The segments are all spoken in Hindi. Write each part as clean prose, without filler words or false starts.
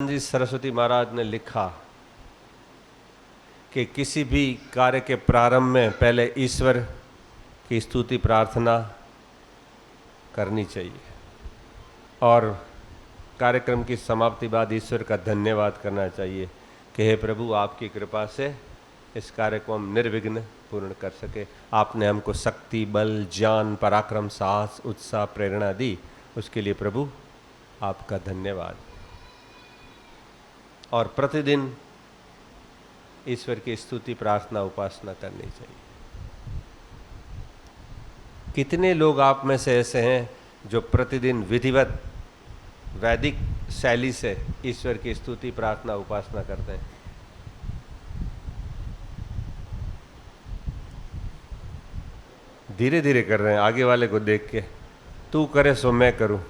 जी सरस्वती महाराज ने लिखा कि किसी भी कार्य के प्रारंभ में पहले ईश्वर की स्तुति प्रार्थना करनी चाहिए और कार्यक्रम की समाप्ति बाद ईश्वर का धन्यवाद करना चाहिए कि हे प्रभु, आपकी कृपा से इस कार्य को हम निर्विघ्न पूर्ण कर सके। आपने हमको शक्ति, बल, ज्ञान, पराक्रम, साहस, उत्साह, प्रेरणा दी, उसके लिए प्रभु आपका धन्यवाद। और प्रतिदिन ईश्वर की स्तुति, प्रार्थना, उपासना करनी चाहिए। कितने लोग आप में से ऐसे हैं जो प्रतिदिन विधिवत वैदिक शैली से ईश्वर की स्तुति, प्रार्थना, उपासना करते हैं? धीरे धीरे कर रहे हैं, आगे वाले को देख के, तू करे सो मैं करूं।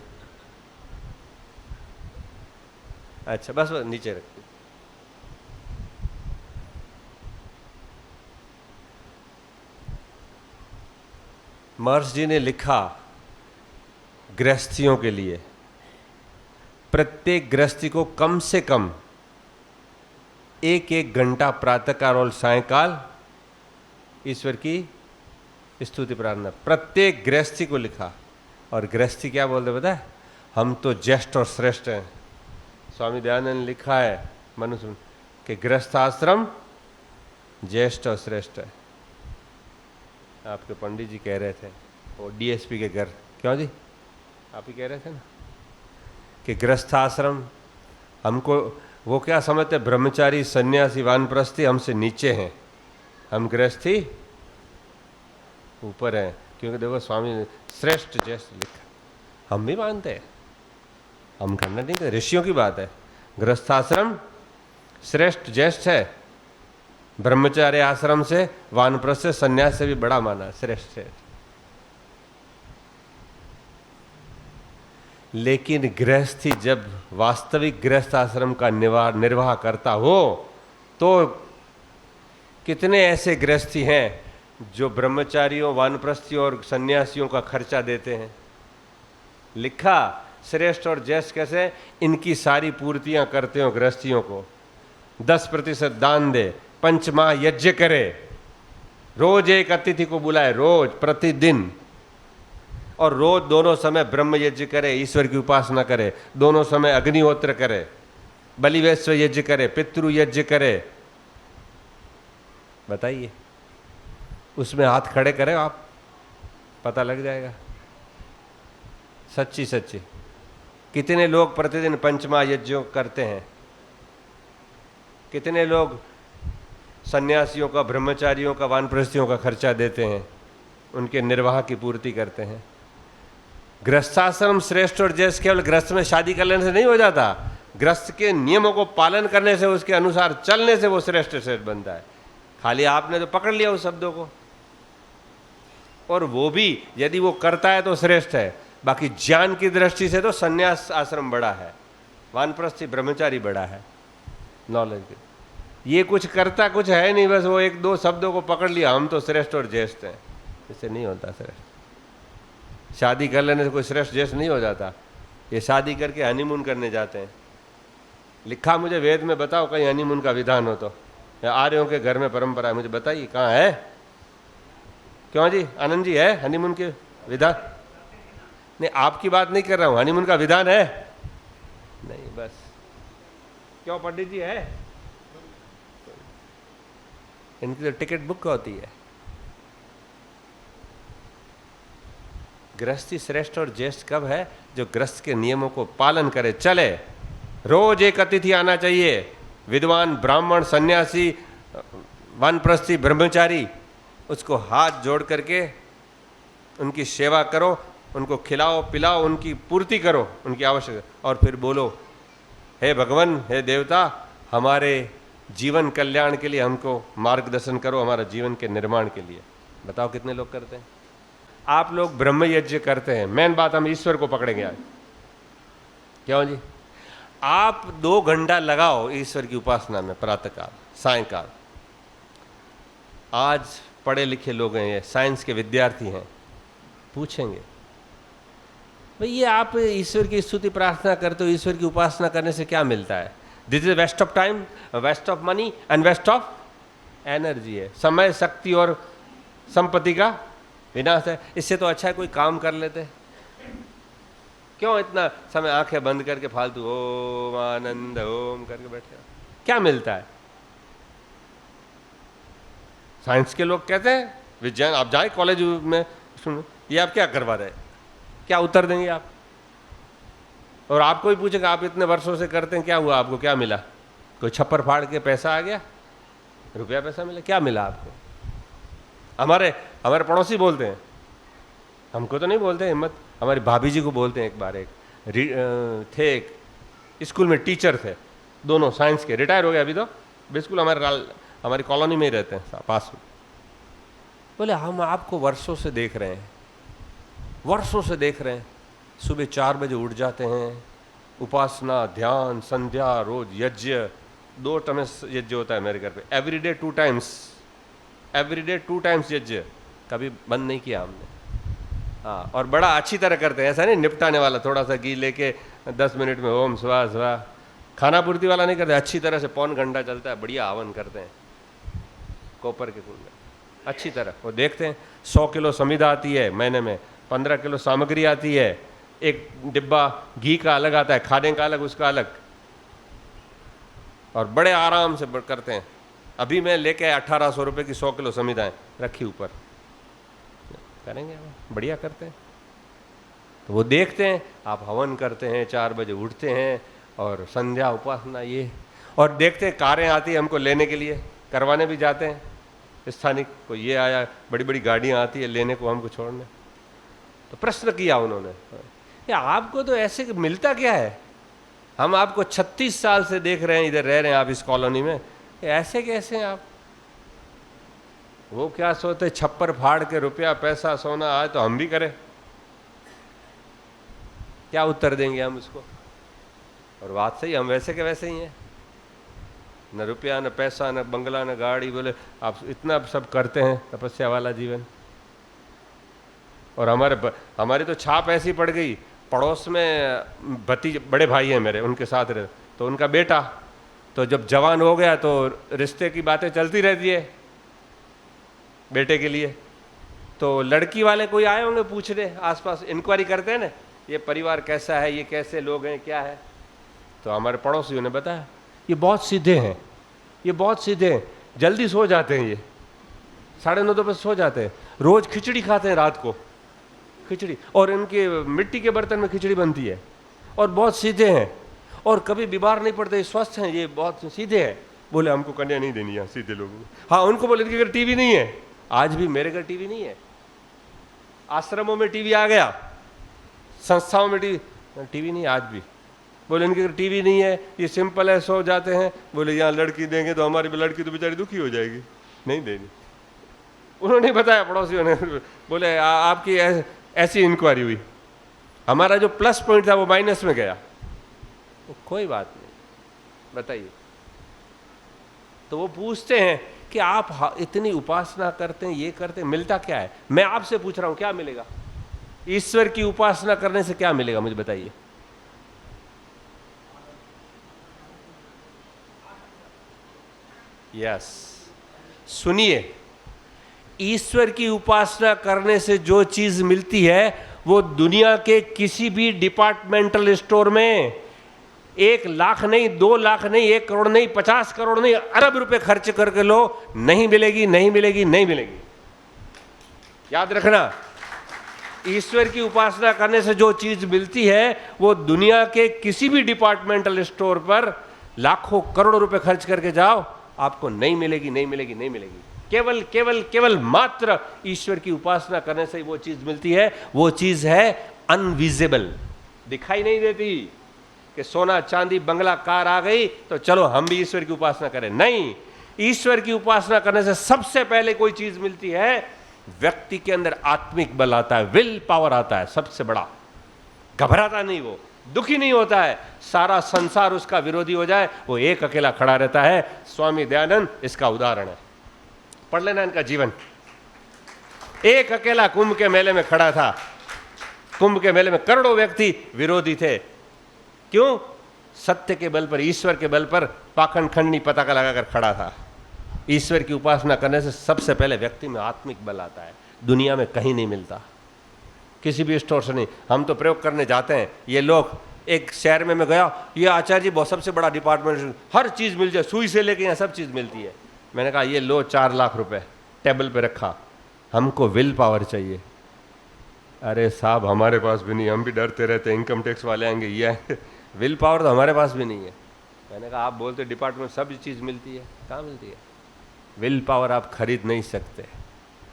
अच्छा, बस नीचे रख। महर्षि जी ने लिखा गृहस्थियों के लिए, प्रत्येक गृहस्थी को कम से कम 1-1 घंटा प्रातःकाल और सायंकाल ईश्वर की स्तुति प्रार्थना, प्रत्येक गृहस्थी को लिखा। और गृहस्थी क्या बोलते पता है? हम तो ज्येष्ठ और श्रेष्ठ हैं। स्वामी दयानंद ने लिखा है मनुष्य कि गृहस्थ आश्रम ज्येष्ठ और श्रेष्ठ है। आपके पंडित जी कह रहे थे वो डीएसपी के घर, क्यों जी आप ही कह रहे थे ना कि गृहस्थ आश्रम हमको, वो क्या समझते, ब्रह्मचारी, सन्यासी, वानप्रस्थी हमसे नीचे हैं, हम गृहस्थी ऊपर हैं। क्योंकि देखो स्वामी ने श्रेष्ठ ज्येष्ठ लिखा, हम भी मानते हैं, हम खंडन नहीं करते, ऋषियों की बात है। गृहस्थाश्रम श्रेष्ठ ज्येष्ठ है, ब्रह्मचार्य आश्रम से, वानप्रस्थ से, संन्यास से भी बड़ा माना, श्रेष्ठ है। लेकिन गृहस्थी जब वास्तविक गृहस्थ आश्रम का निर्वाह करता हो तो कितने ऐसे गृहस्थी हैं जो ब्रह्मचारियों, वानप्रस्थियों और सन्यासियों का खर्चा देते हैं। लिखा श्रेष्ठ और ज्येष्ठ कैसे, इनकी सारी पूर्तियां करते हो गृहस्थियों को, 10% दान दे, पंचमाह यज्ञ करे, रोज एक अतिथि को बुलाए, रोज प्रतिदिन, और रोज दोनों समय ब्रह्म यज्ञ करे, ईश्वर की उपासना करे, दोनों समय अग्निहोत्र करे, बलिवैश्व यज्ञ करे, पितृ यज्ञ करे। बताइए, उसमें हाथ खड़े करें आप, पता लग जाएगा। सच्ची सच्ची कितने लोग प्रतिदिन पंचमा यज्ञों करते हैं, कितने लोग सन्यासियों का, ब्रह्मचारियों का, वानप्रस्थियों का खर्चा देते हैं, उनके निर्वाह की पूर्ति करते हैं। गृहस्थाश्रम श्रेष्ठ और ज्येष्ठ केवल गृहस्थ में शादी कर लेने से नहीं हो जाता, गृहस्थ के नियमों को पालन करने से, उसके अनुसार चलने से वो श्रेष्ठ श्रेष्ठ बनता है। खाली आपने तो पकड़ लिया उस शब्दों को, और वो भी यदि वो करता है तो श्रेष्ठ है। बाकी ज्ञान की दृष्टि से तो संन्यास आश्रम बड़ा है, वानप्रस्थी ब्रह्मचारी बड़ा है। नॉलेज की ये कुछ करता कुछ है नहीं, बस वो 1-2 शब्दों को पकड़ लिया, हम तो श्रेष्ठ और ज्येष्ठ हैं। इससे नहीं होता श्रेष्ठ। शादी कर लेने से कोई श्रेष्ठ ज्येष्ठ नहीं हो जाता। ये शादी करके हनीमून करने जाते हैं। लिखा मुझे वेद में बताओ कहीं हनीमून का विधान हो तो, या आर्यों के घर में परंपरा है, मुझे बताइए कहाँ है? क्यों जी आनंद जी, है हनीमून के विधान? नहीं, आपकी बात नहीं कर रहा हूं, हनीमून का विधान है नहीं, बस। क्यों पंडित जी, है? इनकी तो टिकट बुक होती है। गृहस्थी श्रेष्ठ और ज्येष्ठ कब है? जो गृहस्थ के नियमों को पालन करे, चले। रोज एक अतिथि आना चाहिए, विद्वान, ब्राह्मण, सन्यासी, वानप्रस्थी, ब्रह्मचारी, उसको हाथ जोड़ करके उनकी सेवा करो, उनको खिलाओ पिलाओ, उनकी पूर्ति करो, उनकी आवश्यकता, और फिर बोलो हे भगवान, हे देवता, हमारे जीवन कल्याण के लिए हमको मार्गदर्शन करो, हमारा जीवन के निर्माण के लिए। बताओ कितने लोग करते हैं? आप लोग ब्रह्म यज्ञ करते हैं, मेन बात हम ईश्वर को पकड़ेंगे आज। क्यों जी? आप 2 घंटा लगाओ ईश्वर की उपासना में, प्रातःकाल, सायंकाल। आज पढ़े लिखे लोग हैं, ये साइंस के विद्यार्थी हैं, पूछेंगे भाई ये आप ईश्वर की स्तुति प्रार्थना करते हो, ईश्वर की उपासना करने से क्या मिलता है? This is waste of time, waste of money and waste of energy है। समय, शक्ति और संपत्ति का विनाश है। इससे तो अच्छा है कोई काम कर लेते। क्यों इतना समय आंखें बंद करके फालतू ओम आनंद ओम करके बैठे? क्या मिलता है? साइंस के लोग कहते हैं, विज्ञान, आप जाए कॉलेज में सुनो, ये आप क्या करवा रहे, क्या उत्तर देंगे आप? और आपको भी पूछेगा आप इतने वर्षों से करते हैं, क्या हुआ आपको, क्या मिला? कोई छप्पर फाड़ के पैसा आ गया, रुपया पैसा मिला, क्या मिला आपको? हमारे पड़ोसी बोलते हैं, हमको तो नहीं बोलते हिम्मत, हमारी भाभी जी को बोलते हैं। एक बार थे एक स्कूल में टीचर थे, दोनों साइंस के, रिटायर हो गए अभी तो, बिल्कुल हमारी कॉलोनी में ही रहते हैं पास में। बोले हम आपको वर्षों से देख रहे हैं, वर्षों से देख रहे हैं, सुबह 4 बजे उठ जाते हैं, उपासना, ध्यान, संध्या, रोज यज्ञ, 2 टाइम यज्ञ होता है मेरे घर पे, एवरीडे 2 टाइम्स यज्ञ, कभी बंद नहीं किया हमने। हाँ, और बड़ा अच्छी तरह करते हैं, ऐसा नहीं निपटाने वाला, थोड़ा सा घी लेके 10 मिनट में ओम स्वाहा स्वाहा, खाना पूर्ति वाला नहीं करते, अच्छी तरह से पौन घंटा चलता है, बढ़िया हवन करते हैं कॉपर के कुंड में, अच्छी तरह। वो देखते हैं 100 किलो समिधा आती है महीने में, 15 किलो सामग्री आती है, एक डिब्बा घी का अलग आता है, खाने का अलग, उसका अलग, और बड़े आराम से करते हैं। अभी मैं लेके 1800 रुपये की 100 किलो समिधाएं रखी ऊपर, करेंगे बढ़िया करते हैं। तो वो देखते हैं, आप हवन करते हैं, 4 बजे उठते हैं और संध्या उपासना ये, और देखते हैं कारें आती है हमको लेने के लिए, करवाने भी जाते हैं, स्थानिक को ये आया, बड़ी बड़ी गाड़ियाँ आती है लेने को हमको छोड़ने। तो प्रश्न किया उन्होंने, या आपको तो ऐसे मिलता क्या है? हम आपको 36 साल से देख रहे हैं, इधर रह रहे हैं आप इस कॉलोनी में, ऐसे कैसे हैं आप? वो क्या सोचते, छप्पर फाड़ के रुपया पैसा सोना आए तो हम भी करें? क्या उत्तर देंगे हम उसको? और बात सही, हम वैसे के वैसे ही हैं, न रुपया न पैसा न बंगला न गाड़ी, बोले आप इतना सब करते हैं, तपस्या वाला जीवन। और हमारी तो छाप ऐसी पड़ गई, पड़ोस में भतीजे, बड़े भाई हैं मेरे, उनके साथ रहे, तो उनका बेटा तो जब जवान हो गया तो रिश्ते की बातें चलती रहती है बेटे के लिए, तो लड़की वाले कोई आए होंगे पूछने, आसपास इंक्वायरी करते हैं ना, ये परिवार कैसा है, ये कैसे लोग हैं, क्या है। तो हमारे पड़ोसियों ने बताया, ये बहुत सीधे हैं, ये बहुत सीधे हैं, जल्दी सो जाते हैं, ये 9:30 बजे सो जाते हैं, रोज खिचड़ी खाते हैं रात को, खिचड़ी, और इनके मिट्टी के बर्तन में खिचड़ी बनती है, और बहुत सीधे हैं, और कभी बीमार नहीं पड़ते, स्वस्थ हैं, ये बहुत सीधे हैं। बोले हमको कन्या नहीं देनी है सीधे लोगों को। हाँ, उनको बोले इनके घर टीवी नहीं है, आज भी मेरे घर टीवी नहीं है, आश्रमों में टीवी आ गया, संस्थाओं में टीवी नहीं आज भी। बोले इनके घर टीवी नहीं है, ये सिंपल है, सो जाते हैं। बोले यहाँ लड़की देंगे तो हमारी लड़की तो बेचारी दुखी हो जाएगी, नहीं देनी। उन्होंने बताया पड़ोसियों ने, बोले आपकी ऐसी इंक्वायरी हुई, हमारा जो प्लस पॉइंट था वो माइनस में गया। तो कोई बात नहीं, बताइए। तो वो पूछते हैं कि आप इतनी उपासना करते हैं, ये करते हैं, मिलता क्या है? मैं आपसे पूछ रहा हूं, क्या मिलेगा? ईश्वर की उपासना करने से क्या मिलेगा, मुझे बताइए। यस, सुनिए, ईश्वर की उपासना करने से जो चीज मिलती है वो दुनिया के किसी भी डिपार्टमेंटल स्टोर में 1 लाख नहीं, 2 लाख नहीं, 1 करोड़ नहीं, 50 करोड़ नहीं, अरब रुपए खर्च करके लो, नहीं मिलेगी, नहीं मिलेगी, नहीं मिलेगी। याद रखना, ईश्वर की उपासना करने से जो चीज मिलती है वो दुनिया के किसी भी डिपार्टमेंटल स्टोर पर लाखों करोड़ों रुपए खर्च करके जाओ, आपको नहीं मिलेगी, नहीं मिलेगी, नहीं मिलेगी। केवल केवल केवल मात्र ईश्वर की उपासना करने से वो चीज मिलती है। वो चीज है अनविजिबल, दिखाई नहीं देती कि सोना चांदी बंगला कार आ गई तो चलो हम भी ईश्वर की उपासना करें। नहीं, ईश्वर की उपासना करने से सबसे पहले कोई चीज मिलती है, व्यक्ति के अंदर आत्मिक बल आता है, विल पावर आता है, सबसे बड़ा। घबराता नहीं, वो दुखी नहीं होता है, सारा संसार उसका विरोधी हो जाए, वो एक अकेला खड़ा रहता है। स्वामी दयानंद इसका उदाहरण है, पढ़ लेना इनका जीवन। एक अकेला कुंभ के मेले में खड़ा था, कुंभ के मेले में करोड़ों व्यक्ति विरोधी थे, क्यों? सत्य के बल पर, ईश्वर के बल पर पाखंड खंडनी पताका लगाकर खड़ा था। ईश्वर की उपासना करने से सबसे पहले व्यक्ति में आत्मिक बल आता है, दुनिया में कहीं नहीं मिलता, किसी भी स्टोर से नहीं। हम तो प्रयोग करने जाते हैं, ये लोग, एक शहर में मैं गया, ये आचार्य जी बहुत सबसे बड़ा डिपार्टमेंट, हर चीज़ मिल जाए, सुई से लेके यहाँ सब चीज़ मिलती है। मैंने कहा ये लो 4 लाख रुपए टेबल पे रखा, हमको विल पावर चाहिए। अरे साहब हमारे पास भी नहीं, हम भी डरते रहते इनकम टैक्स वाले आएंगे, ये विल पावर तो हमारे पास भी नहीं है। मैंने कहा आप बोलते डिपार्टमेंट सब चीज़ मिलती है, कहाँ मिलती है? विल पावर आप खरीद नहीं सकते।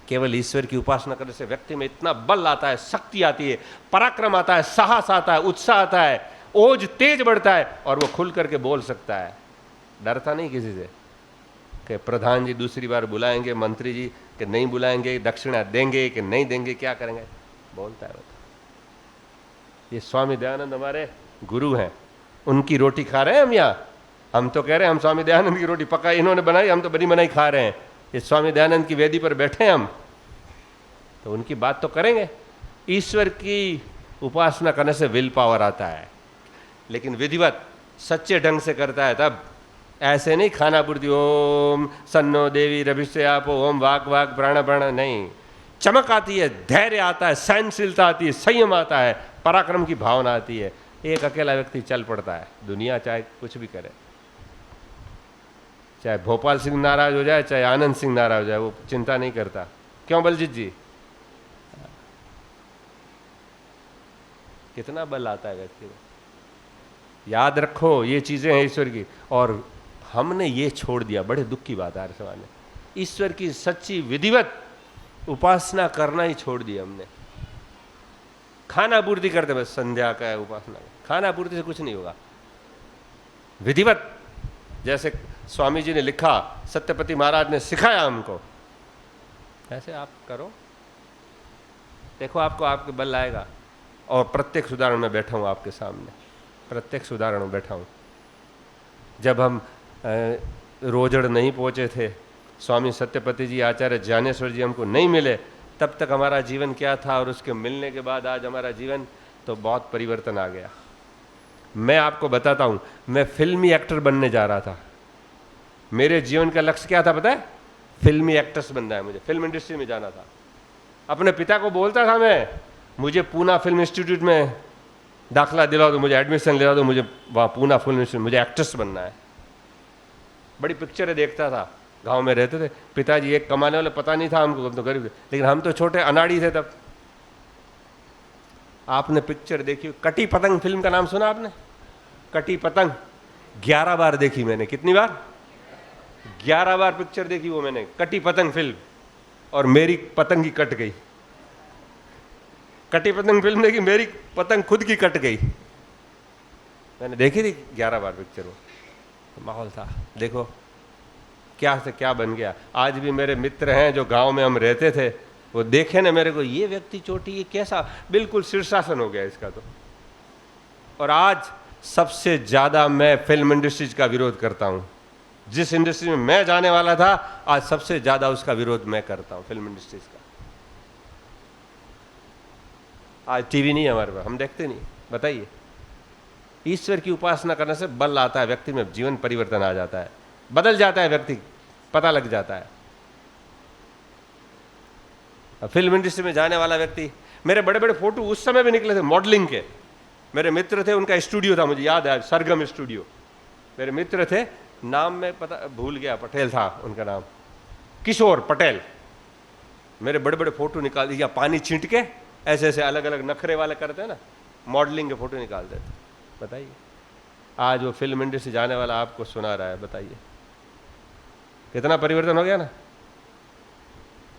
केवल ईश्वर की उपासना करने से व्यक्ति में इतना बल आता है, शक्ति आती है, पराक्रम आता है, साहस आता है, उत्साह आता है, ओज तेज बढ़ता है और वो खुल करके बोल सकता है, डरता नहीं किसी से कि प्रधान जी दूसरी बार बुलाएंगे, मंत्री जी कि नहीं बुलाएंगे, दक्षिणा देंगे कि नहीं देंगे, क्या करेंगे, बोलता है। ये स्वामी दयानंद हमारे गुरु हैं, उनकी रोटी खा रहे हैं हम यहाँ। हम तो कह रहे हैं हम स्वामी दयानंद की रोटी पकाई इन्होंने बनाई, हम तो बनी बनाई खा रहे हैं। ये स्वामी दयानंद की वेदी पर बैठे हैं हम, तो उनकी बात तो करेंगे। ईश्वर की उपासना करने से विल पावर आता है, लेकिन विधिवत सच्चे ढंग से करता है तब। ऐसे नहीं खाना पूर्ति ओम सन्नो देवी रभिष्य आपो ओम वाक वाक प्राण प्राण, नहीं। चमक आती है, धैर्य आता है, सहनशीलता आती है, संयम आता है, पराक्रम की भावना आती है। एक अकेला व्यक्ति चल पड़ता है, दुनिया चाहे कुछ भी करे, चाहे भोपाल सिंह नाराज हो जाए, चाहे आनंद सिंह नाराज हो जाए, वो चिंता नहीं करता। क्यों बलजीत जी? कितना बल आता है व्यक्ति में। याद रखो ये चीजें हैं ईश्वर की, और हमने ये छोड़ दिया, बड़े दुख की बात है आर्य समाज ने। ईश्वर की सच्ची विधिवत उपासना करना ही छोड़ दिया हमने। खाना पूर्ति करते बस, संध्या का है उपासना, खाना पूर्ति से कुछ नहीं होगा। विधिवत, जैसे स्वामी जी ने लिखा, सत्यपति महाराज ने सिखाया हमको, ऐसे आप करो, देखो आपको आपके बल आएगा। और प्रत्येक उदाहरण में बैठा हूँ आपके सामने, प्रत्येक उदाहरण में बैठा हूँ। जब हम रोजड़ नहीं पहुँचे थे, स्वामी सत्यपति जी, आचार्य ज्ञानेश्वर जी हमको नहीं मिले, तब तक हमारा जीवन क्या था, और उसके मिलने के बाद आज हमारा जीवन तो बहुत परिवर्तन आ गया। मैं आपको बताता हूँ, मैं फिल्मी एक्टर बनने जा रहा था। मेरे जीवन का लक्ष्य क्या था पता है? फिल्मी एक्ट्रेस बनना है मुझे, फिल्म इंडस्ट्री में जाना था। अपने पिता को बोलता था मैं, मुझे पूना फिल्म इंस्टीट्यूट में दाखिला दिला दो, मुझे एडमिशन दिला दो, मुझे वहाँ पूना फिल्म इंस्टीट्यूट, मुझे एक्ट्रेस बनना है। बड़ी पिक्चरें देखता था, गांव में रहते थे, पिताजी एक कमाने वाले, पता नहीं था हमको, हम तो गरीब थे, लेकिन हम तो छोटे अनाड़ी थे तब। आपने पिक्चर देखी कटी पतंग, फिल्म का नाम सुना आपने? कटी पतंग 11 बार देखी मैंने। कितनी बार? 11 बार पिक्चर देखी वो मैंने, कटी पतंग फिल्म। और मेरी पतंग ही कट गई। कटी पतंग फिल्म देखी, मेरी पतंग खुद की कट गई। मैंने देखी थी 11 बार पिक्चर। वो माहौल था, देखो क्या से क्या बन गया। आज भी मेरे मित्र हैं जो गांव में हम रहते थे, वो देखे ना मेरे को, ये व्यक्ति चोटी, ये कैसा, बिल्कुल शीर्षासन हो गया इसका तो। और आज सबसे ज्यादा मैं फिल्म इंडस्ट्रीज का विरोध करता हूं। जिस इंडस्ट्री में मैं जाने वाला था, आज सबसे ज्यादा उसका विरोध मैं करता हूं, फिल्म इंडस्ट्रीज का। आज टीवी नहीं है हमारे पास, हम देखते नहीं। बताइए, ईश्वर की उपासना करने से बल आता है व्यक्ति में, जीवन परिवर्तन आ जाता है, बदल जाता है व्यक्ति, पता लग जाता है। अब फिल्म इंडस्ट्री में जाने वाला व्यक्ति, मेरे बड़े बड़े फोटो उस समय भी निकले थे मॉडलिंग के। मेरे मित्र थे, उनका स्टूडियो था, मुझे याद है, सरगम स्टूडियो। मेरे मित्र थे, नाम में पता भूल गया, पटेल था उनका नाम, किशोर पटेल। मेरे बड़े बड़े फोटो निकाल दिया, पानी छींट के ऐसे ऐसे अलग अलग नखरे वाले करते हैं ना, मॉडलिंग के फोटो निकाल देते। बताइए, आज वो फिल्म इंडस्ट्री जाने वाला आपको सुना रहा है, बताइए कितना परिवर्तन हो गया ना।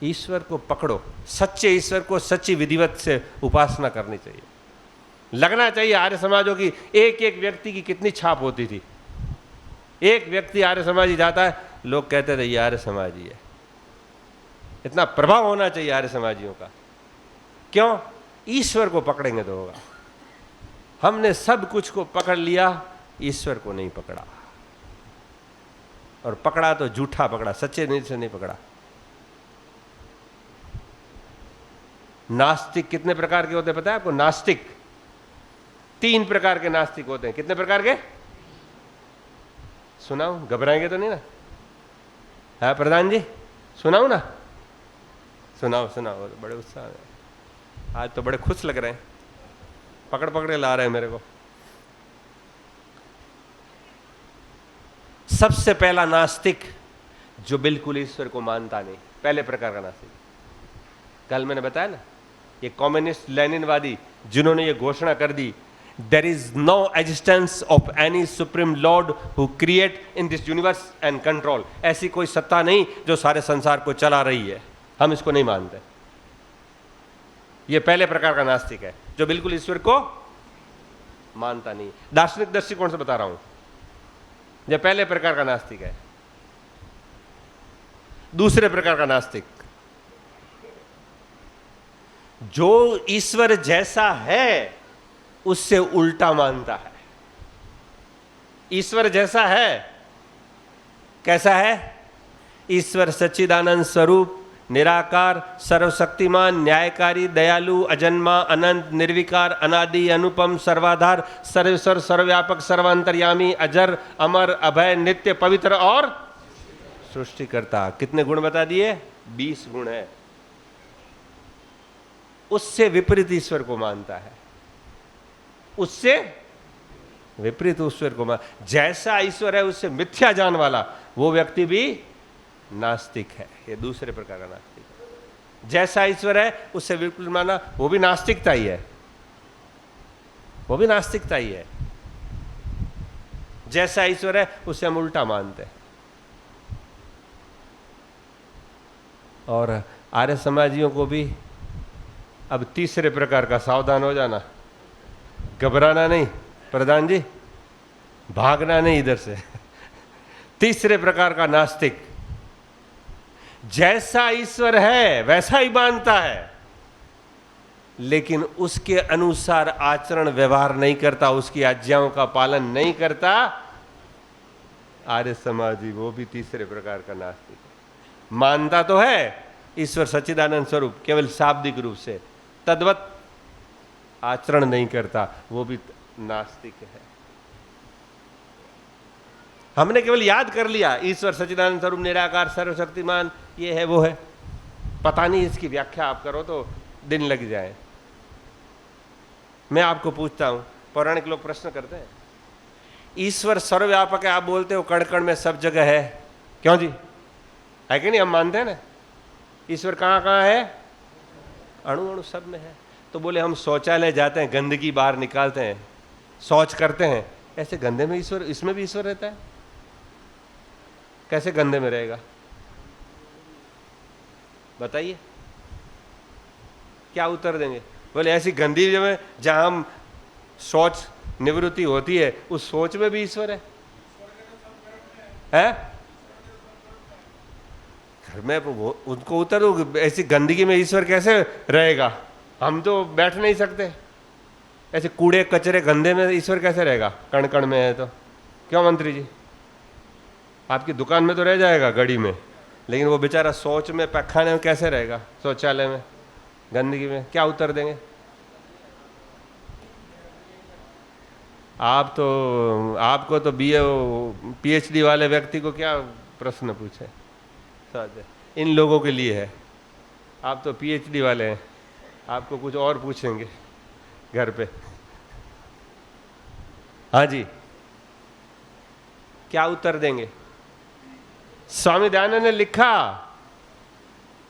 ईश्वर को पकड़ो, सच्चे ईश्वर को सच्ची विधिवत से उपासना करनी चाहिए। लगना चाहिए आर्य समाजों की एक एक व्यक्ति की कितनी छाप होती थी। एक व्यक्ति आर्य समाजी जाता है, लोग कहते थे ये आर्य समाजी है। इतना प्रभाव होना चाहिए आर्य समाजियों का। क्यों? ईश्वर को पकड़ेंगे तो होगा। हमने सब कुछ को पकड़ लिया, ईश्वर को नहीं पकड़ा, और पकड़ा तो झूठा पकड़ा, सच्चे नीति से नहीं पकड़ा। नास्तिक कितने प्रकार के होते हैं पता है आपको? नास्तिक 3 प्रकार के नास्तिक होते हैं। कितने प्रकार के? सुनाऊं? घबराएंगे तो नहीं ना? है प्रधान जी, सुनाऊं ना? सुनाओ सुनाओ, बड़े उत्साह है आज तो, बड़े खुश लग रहे हैं, पकड़ पकड़ के ला रहे हैं मेरे को। सबसे पहला नास्तिक जो बिल्कुल ईश्वर को मानता नहीं, पहले प्रकार का नास्तिक, कल मैंने बताया ना, ये कम्युनिस्ट लेनिनवादी जिन्होंने ये घोषणा कर दी, there is no existence of any supreme lord who create in this universe and control, ऐसी कोई सत्ता नहीं जो सारे संसार को चला रही है, हम इसको नहीं मानते। ये पहले प्रकार का नास्तिक है जो बिल्कुल ईश्वर को मानता नहीं। दार्शनिक दृष्टिकोण से बता रहा हूं, यह पहले प्रकार का नास्तिक है। दूसरे प्रकार का नास्तिक जो ईश्वर जैसा है उससे उल्टा मानता है। ईश्वर जैसा है, कैसा है? ईश्वर सच्चिदानंद स्वरूप, निराकार, सर्वशक्तिमान, न्यायकारी, दयालु, अजन्मा, अनंत, निर्विकार, अनादि, अनुपम, सर्वाधार, सर्वेश्वर, सर्वव्यापक, सर्वांतर्यामी, अजर, अमर, अभय, नित्य, पवित्र और सृष्टिकर्ता। कितने गुण बता दिए? 20 गुण है। उससे विपरीत ईश्वर को मानता है, उससे विपरीत ईश्वर को मान, जैसा ईश्वर है उससे मिथ्या जान वाला वो व्यक्ति भी नास्तिक है। ये दूसरे प्रकार का नास्तिक है। जैसा ईश्वर है उससे बिल्कुल माना, वो भी नास्तिकता ही है, वो भी नास्तिकता ही है। जैसा ईश्वर है उससे हम उल्टा मानते हैं। और आर्य समाजियों को भी अब तीसरे प्रकार का, सावधान हो जाना, घबराना नहीं प्रधान जी, भागना नहीं इधर से। तीसरे प्रकार का नास्तिक जैसा ईश्वर है वैसा ही मानता है, लेकिन उसके अनुसार आचरण व्यवहार नहीं करता, उसकी आज्ञाओं का पालन नहीं करता। आर्य समाजी वो भी तीसरे प्रकार का नास्तिक है। मानता तो है ईश्वर सच्चिदानंद स्वरूप केवल शाब्दिक रूप से, तद्वत आचरण नहीं करता, वो भी नास्तिक है। हमने केवल याद कर लिया ईश्वर सच्चिदानंद स्वरूप, निराकार, सर्वशक्तिमान, ये है वो है, पता नहीं इसकी व्याख्या आप करो तो दिन लग जाए। मैं आपको पूछता हूं, पौराणिक लोग प्रश्न करते हैं, ईश्वर सर्वव्यापक है, आप बोलते हो कण कण में सब जगह है, क्यों जी? है कि नहीं? हम मानते हैं ना ईश्वर कहां कहां है, अणु अणु सब में है। तो बोले हम शौचालय जाते हैं, गंदगी बाहर निकालते हैं, शौच करते हैं, ऐसे गंदे में ईश्वर, इसमें भी ईश्वर रहता है? कैसे गंदे में रहेगा? बताइए, क्या उत्तर देंगे? बोले ऐसी गंदी जगह जहां हम शौच निवृत्ति होती है, उस सोच में भी ईश्वर है? घर में उनको उत्तर दो, ऐसी गंदगी में ईश्वर कैसे रहेगा? हम तो बैठ नहीं सकते, ऐसे कूड़े कचरे गंदे में ईश्वर कैसे रहेगा? कण कण में है तो। क्यों मंत्री जी? आपकी दुकान में तो रह जाएगा, गड़ी में, लेकिन वो बेचारा शौच में, पैखाने में कैसे रहेगा? शौचालय में, गंदगी में? क्या उत्तर देंगे आप? तो आपको तो बीए पीएचडी वाले व्यक्ति को क्या प्रश्न पूछे? इन लोगों के लिए है, आप तो पीएचडी वाले हैं, आपको कुछ और पूछेंगे घर पे। हाँ जी, क्या उत्तर देंगे? स्वामी दयानंद ने लिखा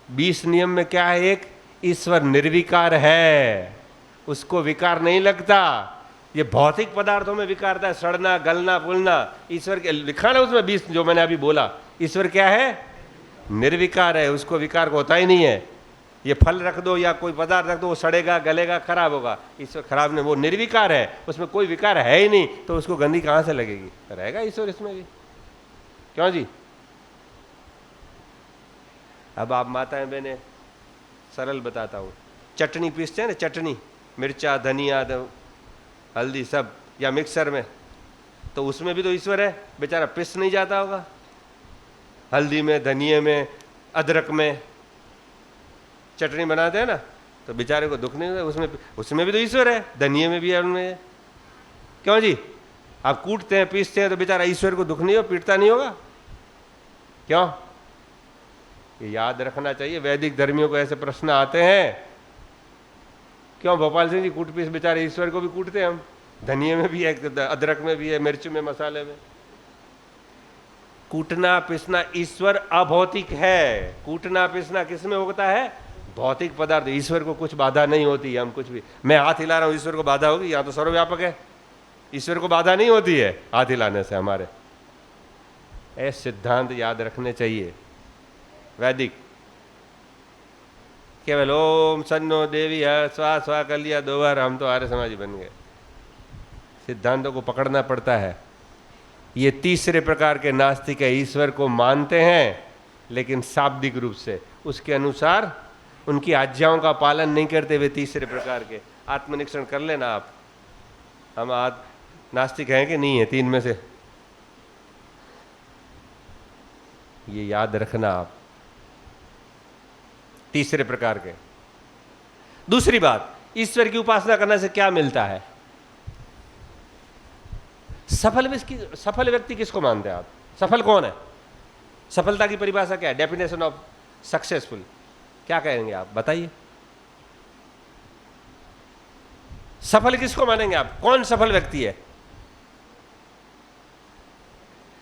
20 नियम में क्या है? एक, ईश्वर निर्विकार है, उसको विकार नहीं लगता। ये भौतिक पदार्थों में विकारता है, सड़ना, गलना, फूलना, ईश्वर के लिखा ना उसमें 20, जो मैंने अभी बोला। ईश्वर क्या है? निर्विकार है, उसको विकार को होता ही नहीं है। ये फल रख दो या कोई पदार्थ रख दो, वो सड़ेगा, गलेगा, खराब होगा। ईश्वर खराब नहीं, वो निर्विकार है, उसमें कोई विकार है ही नहीं, तो उसको गंदी कहां से लगेगी? रहेगा ईश्वर इसमें भी। क्यों जी? अब आप माताएं बहनें, सरल बताता हूं, चटनी पीसते हैं ना, चटनी, मिर्चा, धनिया, हल्दी सब, या मिक्सर में, तो उसमें भी तो ईश्वर है, बेचारा पिस नहीं जाता होगा। हल्दी में, धनिये में, अदरक में चटनी बनाते हैं ना, तो बेचारे को दुख नहीं होता, उसमें भी तो ईश्वर है, धनिये में भी है, उनमें। क्यों जी? आप कूटते हैं पीसते हैं तो बेचारा ईश्वर को दुख नहीं हो, पीटता नहीं होगा? क्यों? ये याद रखना चाहिए। वैदिक धर्मियों को ऐसे प्रश्न आते हैं, क्यों भोपाल सिंह जी कूट पीस बेचारे ईश्वर को भी कूटते हैं हम। धनिये में भी है, अदरक में भी है, मिर्च में, मसाले में। कूटना पिसना ईश्वर अभौतिक है। कूटना पिसना किस में होता है? भौतिक पदार्थ। ईश्वर को कुछ बाधा नहीं होती है। हम कुछ भी, मैं हाथ हिला रहा हूं, ईश्वर को बाधा होगी? यहाँ तो सर्वव्यापक है, ईश्वर को बाधा नहीं होती है हाथ हिलाने से हमारे। ऐसे सिद्धांत याद रखने चाहिए वैदिक। केवल ओम सन्नो देवी है स्वा स्वा कर लिया 2 बार, हम तो आर्य समाजी बन गए। सिद्धांतों को पकड़ना पड़ता है। ये तीसरे प्रकार के नास्तिक है, ईश्वर को मानते हैं लेकिन शाब्दिक रूप से, उसके अनुसार उनकी आज्ञाओं का पालन नहीं करते हुए। तीसरे प्रकार के आत्मनिरीक्षण कर लेना आप, हम आज नास्तिक हैं कि नहीं है? 3 में से ये याद रखना आप, तीसरे प्रकार के। दूसरी बात, ईश्वर की उपासना करने से क्या मिलता है? सफल व्यक्ति किसको मानते हैं आप? सफल कौन है? सफलता की परिभाषा क्या है? डेफिनेशन ऑफ सक्सेसफुल क्या कहेंगे आप? बताइए। सफल किसको मानेंगे आप? कौन सफल व्यक्ति है?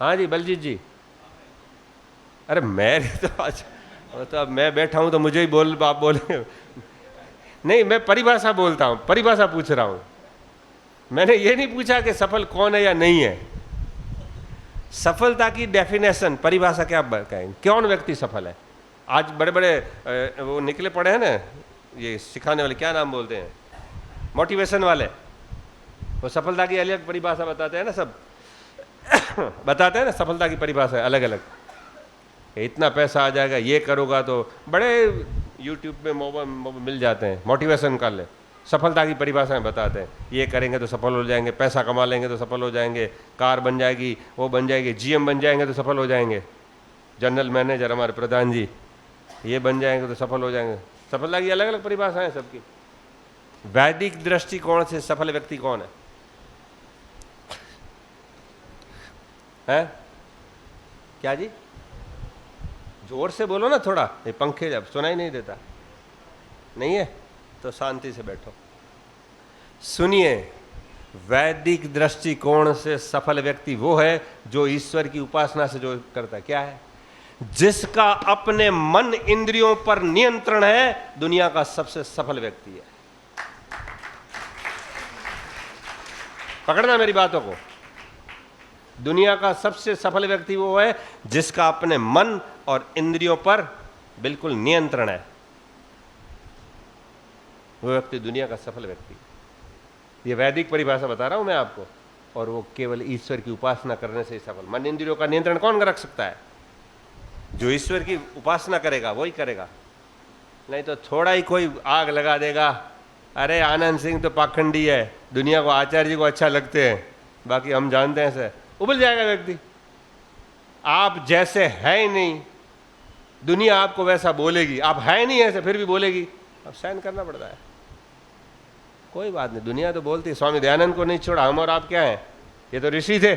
हाँ जी बलजीत जी। अरे मैं तो आज तो अब मैं बैठा हूं तो मुझे ही आप बोले नहीं, मैं परिभाषा बोलता हूं, परिभाषा पूछ रहा हूं। मैंने ये नहीं पूछा कि सफल कौन है या नहीं है। सफलता की डेफिनेशन, परिभाषा क्या कहेंगे? कौन व्यक्ति सफल है? आज बड़े बड़े वो निकले पड़े हैं ना, ये सिखाने वाले, क्या नाम बोलते हैं, मोटिवेशन वाले, वो सफलता की अलग परिभाषा बताते हैं ना, सब बताते हैं ना सफलता की परिभाषा अलग अलग। इतना पैसा आ जाएगा, ये करोगा तो, बड़े यूट्यूब में मोबाइल मिल जाते हैं, मोटिवेशन कर ले, सफलता की परिभाषाएं बताते हैं। ये करेंगे तो सफल हो जाएंगे, पैसा कमा लेंगे तो सफल हो जाएंगे, कार बन जाएगी, वो बन जाएगी, जीएम बन जाएंगे तो सफल हो जाएंगे, जनरल मैनेजर हमारे प्रधान जी ये बन जाएंगे तो सफल हो जाएंगे। सफलता की अलग अलग परिभाषाएं सबकी। वैदिक दृष्टिकोण से सफल व्यक्ति कौन है? हैं? क्या जी? जोर से बोलो ना थोड़ा, ये पंखे जब सुनाई नहीं देता। नहीं है तो शांति से बैठो, सुनिए। वैदिक दृष्टिकोण से सफल व्यक्ति वो है जो ईश्वर की उपासना से जो करता है। क्या है? जिसका अपने मन इंद्रियों पर नियंत्रण है, दुनिया का सबसे सफल व्यक्ति है। पकड़ना मेरी बातों को। दुनिया का सबसे सफल व्यक्ति वो है जिसका अपने मन और इंद्रियों पर बिल्कुल नियंत्रण है। वो व्यक्ति दुनिया का सफल व्यक्ति। ये वैदिक परिभाषा बता रहा हूं मैं आपको। और वो केवल ईश्वर की उपासना करने से ही सफल। मन इंद्रियों का नियंत्रण कौन रख सकता है? जो ईश्वर की उपासना करेगा वही करेगा। नहीं तो थोड़ा ही कोई आग लगा देगा, अरे आनंद सिंह तो पाखंडी है, दुनिया को आचार्य जी को अच्छा लगते हैं, बाकी हम जानते हैं सर, उबल जाएगा व्यक्ति। आप जैसे है ही नहीं, दुनिया आपको वैसा बोलेगी। आप है नहीं ऐसे, फिर भी बोलेगी, अब सहन करना पड़ता है। कोई बात नहीं, दुनिया तो बोलती है। स्वामी दयानंद को नहीं छोड़ा, हम और आप क्या हैं? ये तो ऋषि थे।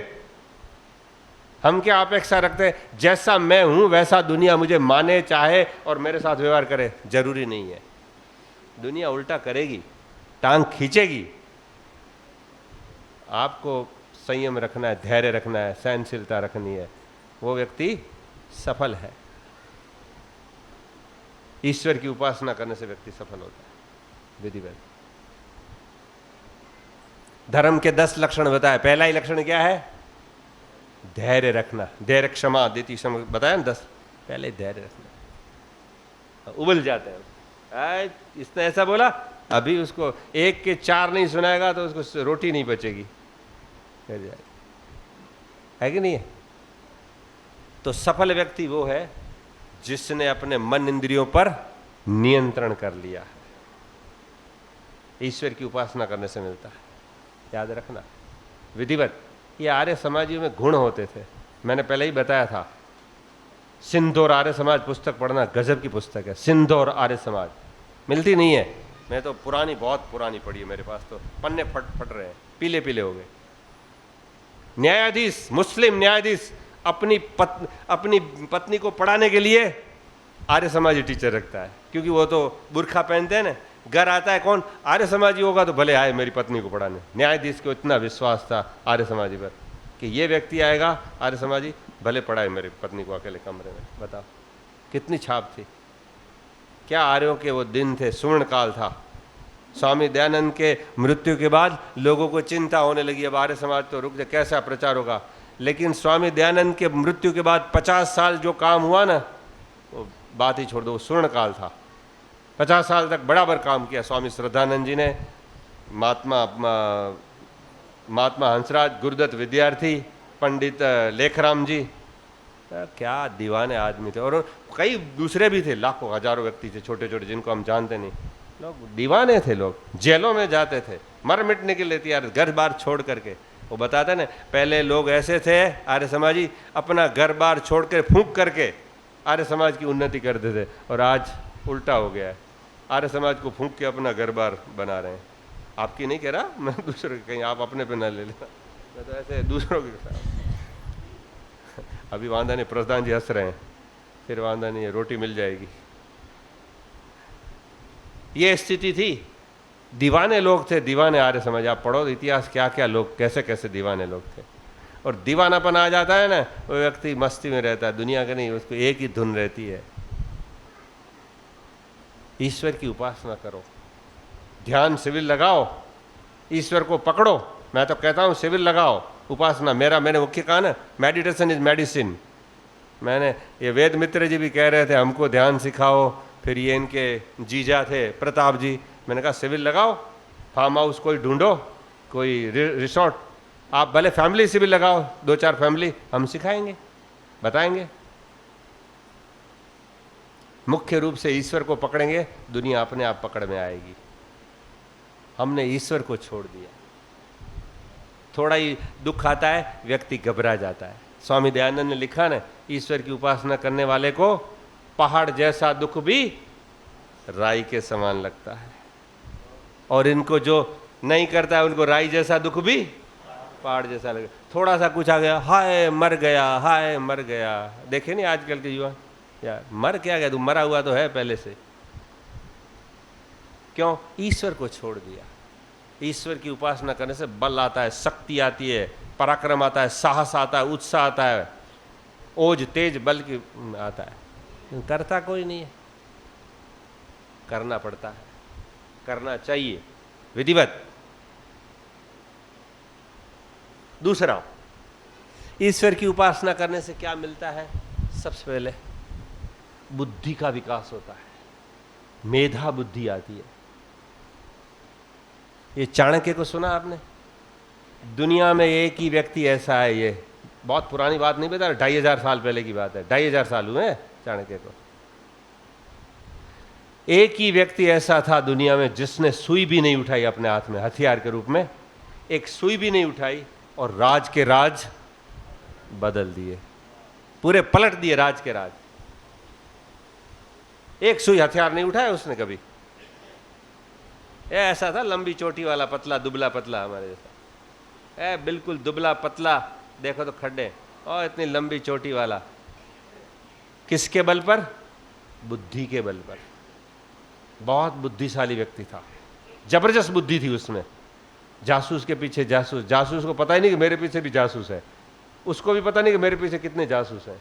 हम क्या अपेक्षा रखते हैं? जैसा मैं हूं वैसा दुनिया मुझे माने, चाहे और मेरे साथ व्यवहार करे। जरूरी नहीं है, दुनिया उल्टा करेगी, टांग खींचेगी। आपको संयम रखना है, धैर्य रखना है, सहनशीलता रखनी है। वो व्यक्ति सफल है। ईश्वर की उपासना करने से व्यक्ति सफल होता है विधिवत। धर्म के 10 लक्षण बताए। पहला ही लक्षण क्या है? धैर्य रखना। धैर्य क्षमा देती समय बताया ना 10, पहले धैर्य रखना। उबल जाते हैं, इसने ऐसा बोला, अभी उसको 1 के 4 नहीं सुनाएगा तो उसको रोटी नहीं बचेगी, है कि नहीं है? तो सफल व्यक्ति वो है जिसने अपने मन इंद्रियों पर नियंत्रण कर लिया है। ईश्वर की उपासना करने से मिलता है, याद रखना। विधिवत ये आर्य समाजियों में गुण होते थे, मैंने पहले ही बताया था। सिंध और आर्य समाज पुस्तक पढ़ना गजब की पुस्तक है। सिंध और आर्य समाज मिलती नहीं है, मैं तो पुरानी, बहुत पुरानी पढ़ी है, मेरे पास तो पन्ने फट रहे हैं, पीले पीले हो गए। न्यायाधीश, मुस्लिम न्यायाधीश अपनी पत्नी को पढ़ाने के लिए आर्य समाजी टीचर रखता है, क्योंकि वो तो बुर्खा पहनते हैं ना। घर आता है कौन? आर्य समाजी होगा तो भले आए मेरी पत्नी को पढ़ाने। न्यायाधीश को इतना विश्वास था आर्य समाजी पर कि ये व्यक्ति आएगा आर्य समाजी, भले पढ़ाए मेरी पत्नी को अकेले कमरे में। बताओ कितनी छाप थी। क्या आर्यों के वो दिन थे, स्वर्ण काल था। स्वामी दयानंद के मृत्यु के बाद लोगों को चिंता होने लगी, अब आर्य समाज तो रुक जाए, कैसा प्रचार होगा। लेकिन स्वामी दयानंद के मृत्यु के बाद 50 साल जो काम हुआ ना, वो बात ही छोड़ दो, वो स्वर्ण काल था। 50 साल तक बराबर काम किया स्वामी श्रद्धानंद जी ने, महात्मा हंसराज, गुरुदत्त विद्यार्थी, पंडित लेखराम जी, क्या दीवाने आदमी थे। और कई दूसरे भी थे, लाखों हजारों व्यक्ति थे छोटे छोटे जिनको हम जानते नहीं। लोग दीवाने थे, लोग जेलों में जाते थे मर मिटने के लिए तैयार, घर बार छोड़ करके। वो बताते ना, पहले लोग ऐसे थे आर्य समाजी, अपना घर बार छोड़ कर फूंक करके आर्य समाज की उन्नति करते थे। और आज उल्टा हो गया है, आर्य समाज को फूंक के अपना घर बार बना रहे हैं। आपकी नहीं कह रहा मैं, दूसरों की, कहीं आप अपने पे ना ले लेना, मैं तो ऐसे दूसरों के साथ। अभी वांदा नहीं, प्रधान जी हंस रहे हैं, फिर वांदा नहीं है, रोटी मिल जाएगी। ये स्थिति थी, दीवाने लोग थे, दीवाने आर्य समाज। आप पढ़ो इतिहास, क्या क्या लोग, कैसे कैसे दीवाने लोग थे। और दीवानापन आ जाता है ना, वो व्यक्ति मस्ती में रहता है, दुनिया का नहीं, उसको एक ही धुन रहती है, ईश्वर की उपासना करो, ध्यान शिविर लगाओ, ईश्वर को पकड़ो। मैं तो कहता हूँ शिविर लगाओ, उपासना। मैंने मुख्य कहा ना, मेडिटेशन इज मेडिसिन। मैंने ये वेद मित्र जी भी कह रहे थे हमको ध्यान सिखाओ, फिर ये इनके जीजा थे प्रताप जी, मैंने कहा शिविर लगाओ, फार्म हाउस कोई ढूंढो, कोई रिसोर्ट, आप भले फैमिली शिविर लगाओ, 2-4 फैमिली, हम सिखाएंगे, बताएंगे। मुख्य रूप से ईश्वर को पकड़ेंगे, दुनिया अपने आप पकड़ में आएगी। हमने ईश्वर को छोड़ दिया, थोड़ा ही दुख आता है व्यक्ति घबरा जाता है। स्वामी दयानंद ने लिखा ना, ईश्वर की उपासना करने वाले को पहाड़ जैसा दुख भी राई के समान लगता है, और इनको जो नहीं करता है उनको राई जैसा दुख भी पहाड़ जैसा लगे। थोड़ा सा कुछ आ गया, हाय मर गया, हाय मर गया। देखे नहीं आजकल के युवा, यार मर क्या गया, तू मरा हुआ तो है पहले से। क्यों? ईश्वर को छोड़ दिया। ईश्वर की उपासना करने से बल आता है, शक्ति आती है, पराक्रम आता है, साहस आता है, उत्साह आता है, ओज तेज बल की आता है। करता कोई नहीं है, करना पड़ता है, करना चाहिए विधिवत। दूसरा, ईश्वर की उपासना करने से क्या मिलता है? सबसे पहले बुद्धि का विकास होता है, मेधा बुद्धि आती है। ये चाणक्य को सुना आपने? दुनिया में एक ही व्यक्ति ऐसा है, ये बहुत पुरानी बात नहीं बता, 2500 साल पहले की बात है, 2500 साल हुए हैं चाणक्य को। एक ही व्यक्ति ऐसा था दुनिया में जिसने सुई भी नहीं उठाई अपने हाथ में, हथियार के रूप में एक सुई भी नहीं उठाई, और राज के राज बदल दिए, पूरे पलट दिए राज के राज। एक सुई हथियार नहीं उठाया उसने कभी। ऐसा था, लंबी चोटी वाला, पतला दुबला पतला, हमारे जैसा, बिल्कुल दुबला पतला, देखो तो खड्डे, और इतनी लंबी चोटी वाला। किसके बल पर? बुद्धि के बल पर। बहुत बुद्धिशाली व्यक्ति था, जबरदस्त बुद्धि थी उसमें। जासूस के पीछे जासूस, जासूस को पता ही नहीं कि मेरे पीछे भी जासूस है, उसको भी पता नहीं कि मेरे पीछे कितने जासूस हैं।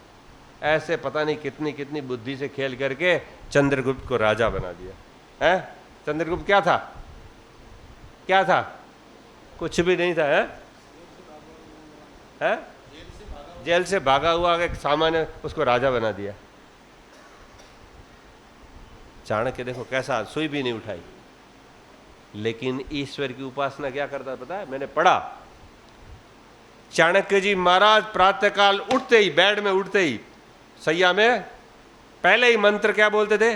ऐसे पता नहीं कितनी कितनी बुद्धि से खेल करके चंद्रगुप्त को राजा बना दिया है। चंद्रगुप्त क्या था? क्या था? कुछ भी नहीं था, है? जेल से भागा हुआ एक सामान्य, उसको राजा बना दिया। चाणक्य देखो कैसा, सुई भी नहीं उठाई, लेकिन ईश्वर की उपासना क्या करता पता है? मैंने पढ़ा, चाणक्य जी महाराज प्रातःकाल उठते ही, बेड में उठते ही, सैया में, पहले ही मंत्र क्या बोलते थे?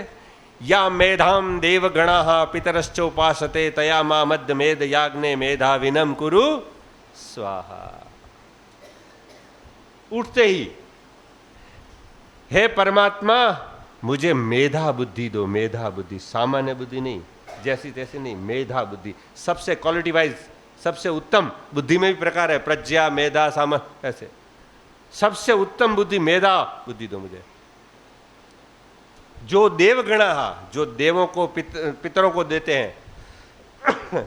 या मेधाम देवगणाः पितरश्चोपासते तया मा मध्य मेध याग्ने मेधा विनम कुरु स्वाहा। उठते ही, हे परमात्मा मुझे मेधा बुद्धि दो, मेधा बुद्धि, सामान्य बुद्धि नहीं, जैसी तैसी नहीं, मेधा बुद्धि, सबसे क्वालिटी वाइज सबसे उत्तम बुद्धि में भी प्रकार है, प्रज्ञा, मेधा, सामर्थ्य, ऐसे सबसे उत्तम बुद्धि मेधा बुद्धि दो मुझे। जो देवगणा, जो देवों को पितरों को देते हैं,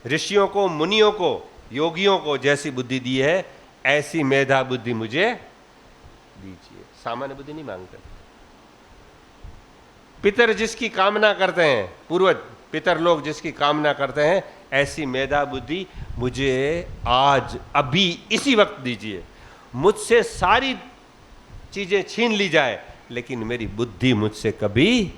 ऋषियों को, मुनियों को, योगियों को जैसी बुद्धि दी है, ऐसी मेधा बुद्धि मुझे दीजिए। सामान्य बुद्धि नहीं मांगते। पितर जिसकी कामना करते हैं, पूर्वज पितर लोग जिसकी कामना करते हैं, ऐसी मेधा बुद्धि मुझे आज अभी इसी वक्त दीजिए। मुझसे सारी चीजें छीन ली जाए, लेकिन मेरी बुद्धि मुझसे कभी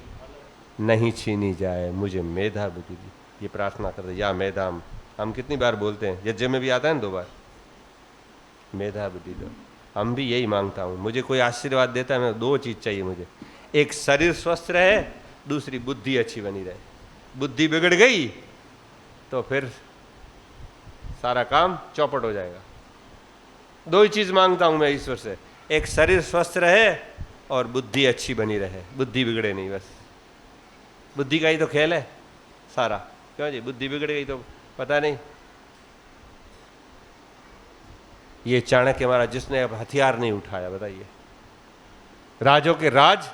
नहीं छीनी जाए, मुझे मेधा बुद्धि दी। ये प्रार्थना करते, या मेधाम, हम कितनी बार बोलते हैं, यज्ञ में भी आता है ना 2 बार, मेधा बुद्धि दो। हम भी यही मांगता हूं, मुझे कोई आशीर्वाद देता है, मैं 2 चीज चाहिए मुझे, एक शरीर स्वस्थ रहे, दूसरी बुद्धि अच्छी बनी रहे। बुद्धि बिगड़ गई तो फिर सारा काम चौपट हो जाएगा। 2 ही चीज मांगता हूं मैं ईश्वर से, एक शरीर स्वस्थ रहे और बुद्धि अच्छी बनी रहे, बुद्धि बिगड़े नहीं। बस बुद्धि का ही तो खेल है सारा। क्यों जी, बुद्धि बिगड़ गई तो पता नहीं। ये चाणक्य महाराज जिसने अब हथियार नहीं उठाया, बताइए, राजों के राज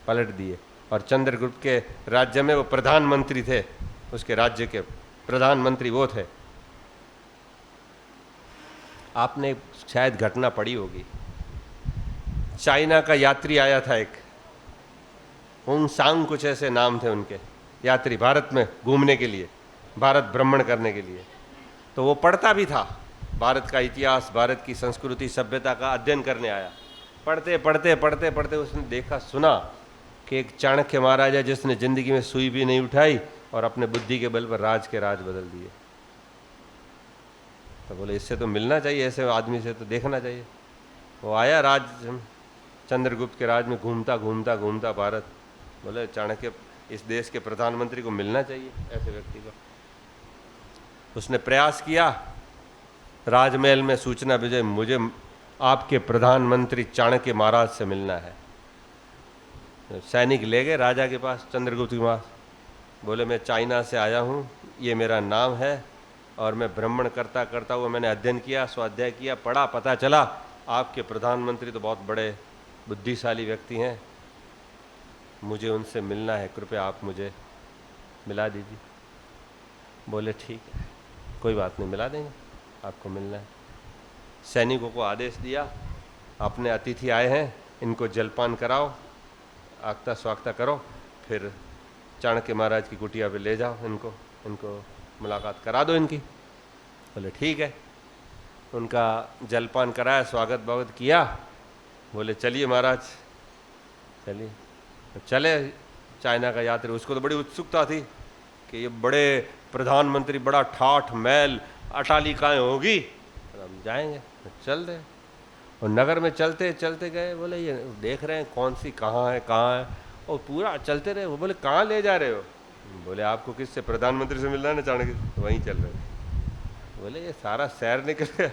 पलट दिए। और चंद्रगुप्त के राज्य में वो प्रधानमंत्री थे, उसके राज्य के प्रधानमंत्री वो थे। आपने शायद घटना पढ़ी होगी, चाइना का यात्री आया था एक, होंग सांग कुछ ऐसे नाम थे उनके, यात्री भारत में घूमने के लिए, भारत भ्रमण करने के लिए। तो वो पढ़ता भी था, भारत का इतिहास, भारत की संस्कृति सभ्यता का अध्ययन करने आया। पढ़ते पढ़ते पढ़ते पढ़ते उसने देखा, सुना कि एक चाणक्य महाराज है जिसने जिंदगी में सुई भी नहीं उठाई और अपने बुद्धि के बल पर राज के राज बदल दिए। तो बोले इससे तो मिलना चाहिए, ऐसे आदमी से तो देखना चाहिए। वो आया राज, चंद्रगुप्त के राज में घूमता घूमता घूमता भारत। बोले चाणक्य, इस देश के प्रधानमंत्री को मिलना चाहिए ऐसे व्यक्ति को। उसने प्रयास किया, राजमहल में सूचना भेजे, मुझे आपके प्रधानमंत्री चाणक्य महाराज से मिलना है। सैनिक ले गए राजा के पास, चंद्रगुप्त के पास। बोले मैं चाइना से आया हूँ, ये मेरा नाम है, और मैं भ्रमण करता करता हुआ मैंने अध्ययन किया, स्वाध्याय किया, पढ़ा, पता चला आपके प्रधानमंत्री तो बहुत बड़े बुद्धिशाली व्यक्ति हैं, मुझे उनसे मिलना है, कृपया आप मुझे मिला दीजिए। बोले ठीक है, कोई बात नहीं, मिला देंगे, आपको मिलना है। सैनिकों को आदेश दिया, अपने अतिथि आए हैं, इनको जलपान कराओ, आगता स्वागता करो, फिर चाणक्य महाराज की कुटिया पे ले जाओ, इनको मुलाकात करा दो इनकी। बोले ठीक है, उनका जलपान कराया, स्वागत बागत किया। बोले चलिए महाराज, चलिए। तो चले चाइना का यात्री, उसको तो बड़ी उत्सुकता थी कि ये बड़े प्रधानमंत्री, बड़ा ठाठ महल, अटालिकाएं होगी, हम जाएंगे। तो चल रहे, और नगर में चलते चलते गए। बोले ये देख रहे हैं कौन सी कहाँ है, और पूरा चलते रहे। वो बोले कहाँ ले जा रहे हो? बोले आपको किससे, प्रधानमंत्री से मिलना है ना चाणक्य, तो वहीं चल रहे। बोले ये सारा शहर निकल गया,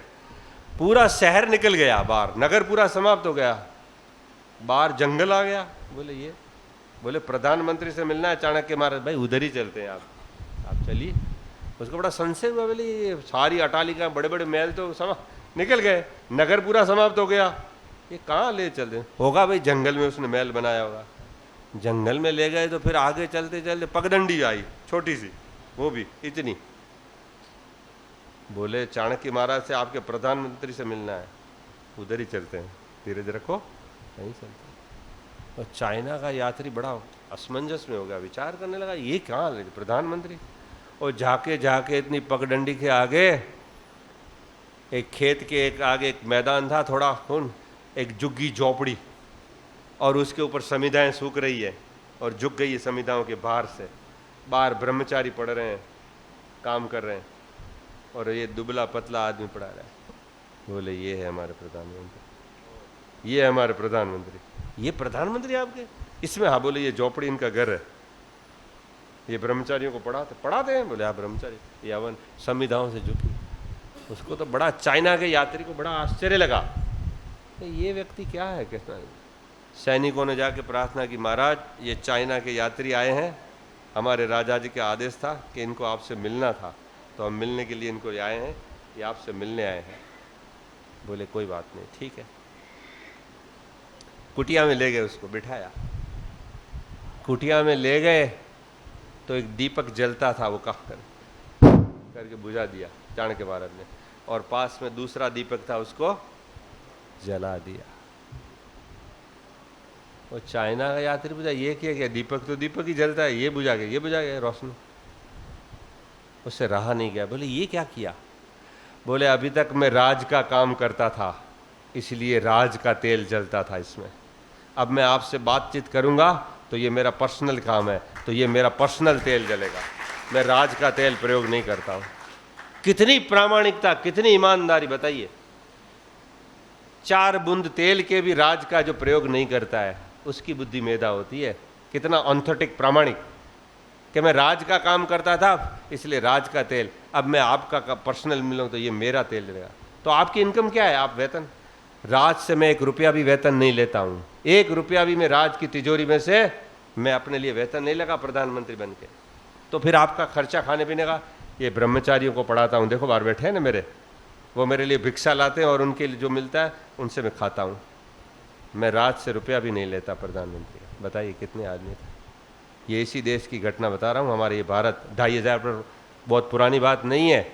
पूरा शहर निकल गया बाहर, नगर पूरा समाप्त हो गया, बाहर जंगल आ गया। बोले ये, बोले प्रधानमंत्री से मिलना है चाणक्य महाराज, भाई उधर ही चलते हैं, आप चलिए। उसको बड़ा संशय हुआ, बोले ये सारी अटालिका, बड़े बड़े महल तो निकल गए, नगर पूरा समाप्त हो गया, ये कहाँ ले चलते होगा? भाई जंगल में उसने महल बनाया होगा। जंगल में ले गए तो फिर आगे चलते चलते पगडंडी आई, छोटी सी, वो भी इतनी। बोले चाणक्य महाराज से आपके प्रधानमंत्री से मिलना है, उधर ही चलते हैं, धीरे धीरे रखो, नहीं चलते। और चाइना का यात्री बड़ा असमंजस में हो गया, विचार करने लगा ये कहाँ ले प्रधानमंत्री। और झाके झाके इतनी पगडंडी के आगे, एक खेत के एक आगे एक मैदान था थोड़ा, एक झुग्गी झोपड़ी, और उसके ऊपर समिधाएं सूख रही है, और झुक गई है समिधाओं के बाहर से। बाहर ब्रह्मचारी पढ़ रहे हैं, काम कर रहे हैं, और ये दुबला पतला आदमी पढ़ा रहा है। बोले ये है हमारे प्रधानमंत्री, ये है हमारे प्रधानमंत्री। ये प्रधानमंत्री आपके? इसमें? हाँ। बोले ये झोपड़ी इनका घर है, ये ब्रह्मचारियों को पढ़ाते हैं। बोले हाँ ब्रह्मचारी, यवन संविधाओं से झुकी। उसको तो बड़ा, चाइना के यात्री को बड़ा आश्चर्य लगा, ये व्यक्ति क्या है कैसा। सैनिकों ने जाके प्रार्थना की, महाराज ये चाइना के यात्री आए हैं, हमारे राजा जी का आदेश था कि इनको आपसे मिलना था, तो हम मिलने के लिए इनको आए हैं, ये आपसे मिलने आए हैं। बोले कोई बात नहीं, ठीक है। कुटिया में ले गए, उसको बिठाया, कुटिया में ले गए तो एक दीपक जलता था, वो कफ करके बुझा दिया चाणक्य महाराज ने, और पास में दूसरा दीपक था, उसको जला दिया। वो चाइना का यात्री बुझा, ये क्या दीपक तो दीपक ही जलता है, ये बुझा गया, ये बुझा गया रोशनी। उससे रहा नहीं गया। बोले ये क्या किया? बोले अभी तक मैं राज का काम करता था, इसलिए राज का तेल जलता था इसमें। अब मैं आपसे बातचीत करूंगा तो ये मेरा पर्सनल काम है, तो ये मेरा पर्सनल तेल जलेगा, मैं राज का तेल प्रयोग नहीं करता हूं। कितनी प्रामाणिकता, कितनी ईमानदारी, बताइए। 4 बूंद तेल के भी राज का जो प्रयोग नहीं करता है, उसकी बुद्धि मेधा होती है। कितना ऑथेंटिक, प्रामाणिक, कि मैं राज का काम करता था इसलिए राज का तेल, अब मैं आपका पर्सनल मिलूं तो ये मेरा तेल जलेगा। तो आपकी इनकम क्या है? आप वेतन, राज से मैं 1 रुपया भी वेतन नहीं लेता हूं, 1 रुपया भी मैं राज की तिजोरी में से मैं अपने लिए वेतन नहीं लगा प्रधानमंत्री बन के। तो फिर आपका खर्चा खाने पीने का, ये ब्रह्मचारियों को पढ़ाता हूँ, देखो बाहर बैठे हैं ना मेरे, वो मेरे लिए भिक्षा लाते हैं और उनके लिए जो मिलता है उनसे मैं खाता हूँ। मैं राज से रुपया भी नहीं लेता प्रधानमंत्री का। बताइए कितने आदमी थे। ये इसी देश की घटना बता रहा हूँ, हमारे ये भारत 2500 पर बहुत पुरानी बात नहीं है।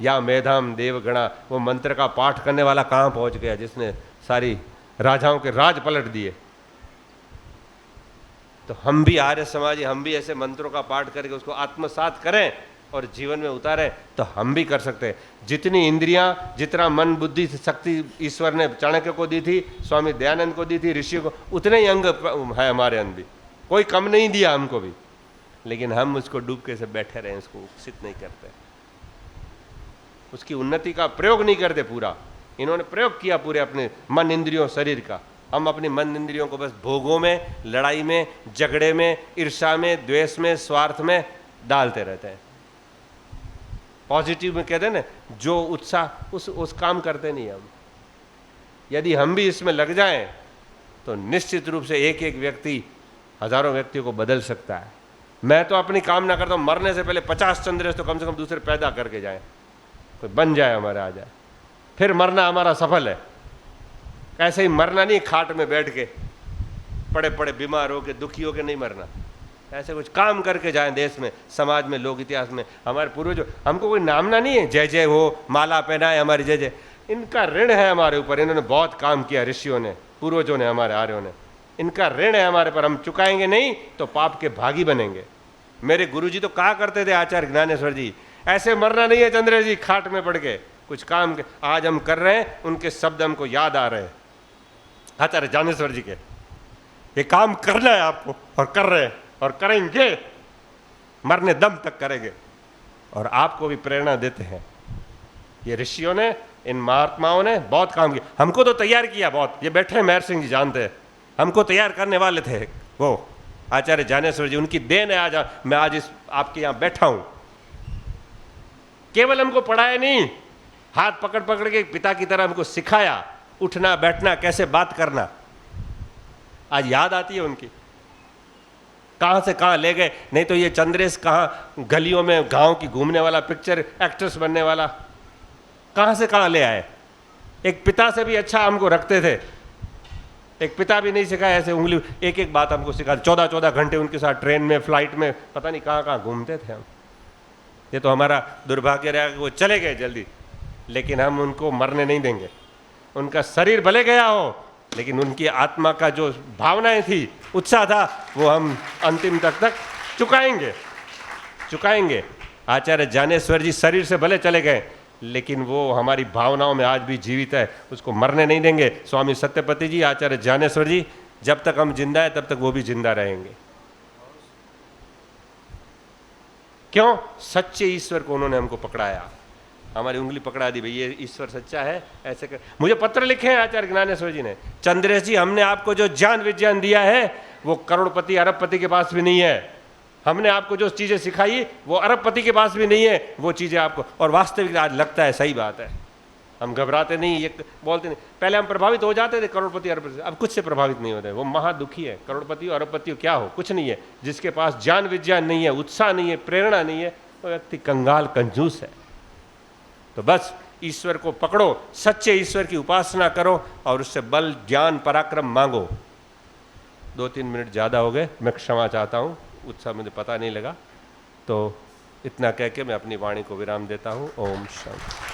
या मेधाम देवगणा, वो मंत्र का पाठ करने वाला कहाँ पहुँच गया जिसने सारी राजाओं के राज पलट दिए। तो हम भी आर्य समाजी, हम भी ऐसे मंत्रों का पाठ करके उसको आत्मसात करें और जीवन में उतारें तो हम भी कर सकते हैं। जितनी इंद्रियां, जितना मन बुद्धि शक्ति ईश्वर ने चाणक्य को दी थी, स्वामी दयानंद को दी थी, ऋषि को, उतने ही अंग है हमारे अंदर भी, कोई कम नहीं दिया हमको भी। लेकिन हम उसको डूब के से बैठे रहे, उसको विकसित नहीं करते, उसकी उन्नति का प्रयोग नहीं करते पूरा। इन्होंने प्रयोग किया पूरे अपने मन, इंद्रियों, शरीर का। हम अपनी मन इंद्रियों को बस भोगों में, लड़ाई में, झगड़े में, ईर्ष्या में, द्वेष में, स्वार्थ में डालते रहते हैं। पॉजिटिव में कहते हैं ना, जो उत्साह, उस काम करते नहीं हम। यदि हम भी इसमें लग जाएं तो निश्चित रूप से एक एक व्यक्ति हजारों व्यक्तियों को बदल सकता है। मैं तो अपनी कामना करता हूं, मरने से पहले 50 चंद्रेश तो कम से कम दूसरे पैदा करके जाए, कोई बन जाए, हमारे आ जाए, फिर मरना हमारा सफल है। ऐसे ही मरना नहीं खाट में बैठ के, पड़े पड़े बीमार हो के, दुखी हो के नहीं मरना। ऐसे कुछ काम करके जाएं, देश में, समाज में, लोक इतिहास में। हमारे पूर्वजों, हमको कोई नामना नहीं है, जय जय हो, माला पहनाए हमारी जय जय, इनका ऋण है हमारे ऊपर। इन्होंने बहुत काम किया, ऋषियों ने, पूर्वजों ने, हमारे आर्यों ने, इनका ऋण है हमारे पर। हम चुकाएंगे नहीं तो पाप के भागी बनेंगे। मेरे गुरुजी तो कहा करते थे, आचार्य ज्ञानेश्वर जी, ऐसे मरना नहीं है चंद्रेश जी खाट में पड़ के, कुछ काम के। आज हम कर रहे हैं, उनके शब्द हमको याद आ रहे हैं, आचार्य ज्ञानेश्वर जी के। ये काम करना है आपको, और कर रहे हैं और करेंगे, मरने दम तक करेंगे। और आपको भी प्रेरणा देते हैं। ये ऋषियों ने, इन महात्माओं ने बहुत काम किया, हमको तो तैयार किया बहुत। ये बैठे हैं, मेहर सिंह जी जानते हैं, हमको तैयार करने वाले थे वो आचार्य ज्ञानेश्वर जी, उनकी देन है आज मैं आज इस आपके यहाँ बैठा हूं। केवल हमको पढ़ाया नहीं, हाथ पकड़ पकड़ के पिता की तरह हमको सिखाया, उठना बैठना, कैसे बात करना। आज याद आती है उनकी, कहां से कहां ले गए। नहीं तो ये चंद्रेश कहां गलियों में गांव की घूमने वाला, पिक्चर एक्ट्रेस बनने वाला, कहां से कहां ले आए। एक पिता से भी अच्छा हमको रखते थे। एक पिता भी नहीं सिखाया, ऐसे उंगली एक एक बात हमको सिखा। 14-14 घंटे उनके साथ ट्रेन में, फ्लाइट में, पता नहीं कहां कहां घूमते थे हम। ये तो हमारा दुर्भाग्य रहा कि वो चले गए जल्दी, लेकिन हम उनको मरने नहीं देंगे। उनका शरीर भले गया हो, लेकिन उनकी आत्मा का जो भावनाएं थी, उत्साह था, वो हम अंतिम तक चुकाएंगे। आचार्य ज्ञानेश्वर जी शरीर से भले चले गए, लेकिन वो हमारी भावनाओं में आज भी जीवित है, उसको मरने नहीं देंगे। स्वामी सत्यपति जी, आचार्य ज्ञानेश्वर जी, जब तक हम जिंदा है तब तक वो भी जिंदा रहेंगे। क्यों? सच्चे ईश्वर को उन्होंने हमको पकड़ाया, हमारी उंगली पकड़ा दी, भाई ये ईश्वर सच्चा है, ऐसे कर। मुझे पत्र लिखे हैं आचार्य ज्ञानेश्वर जी ने, चंद्रेश जी, हमने आपको जो ज्ञान विज्ञान दिया है वो करोड़पति अरबपति के पास भी नहीं है। हमने आपको जो चीजें सिखाई वो अरबपति के पास भी नहीं है, वो चीजें आपको। और वास्तविक आज लगता है सही बात है, हम घबराते नहीं, ये बोलते नहीं। पहले हम प्रभावित हो जाते थे करोड़पति अरबपति, अब कुछ से प्रभावित नहीं होते। वो महादुखी है, करोड़पति अरबपति क्या हो, कुछ नहीं है। जिसके पास ज्ञान विज्ञान नहीं है, उत्साह नहीं है, प्रेरणा नहीं है, वो व्यक्ति कंगाल कंजूस है। तो बस ईश्वर को पकड़ो, सच्चे ईश्वर की उपासना करो और उससे बल, ज्ञान, पराक्रम मांगो। 2-3 मिनट ज़्यादा हो गए, मैं क्षमा चाहता हूँ, उत्साह मुझे पता नहीं लगा। तो इतना कह के मैं अपनी वाणी को विराम देता हूँ। ओम शांति।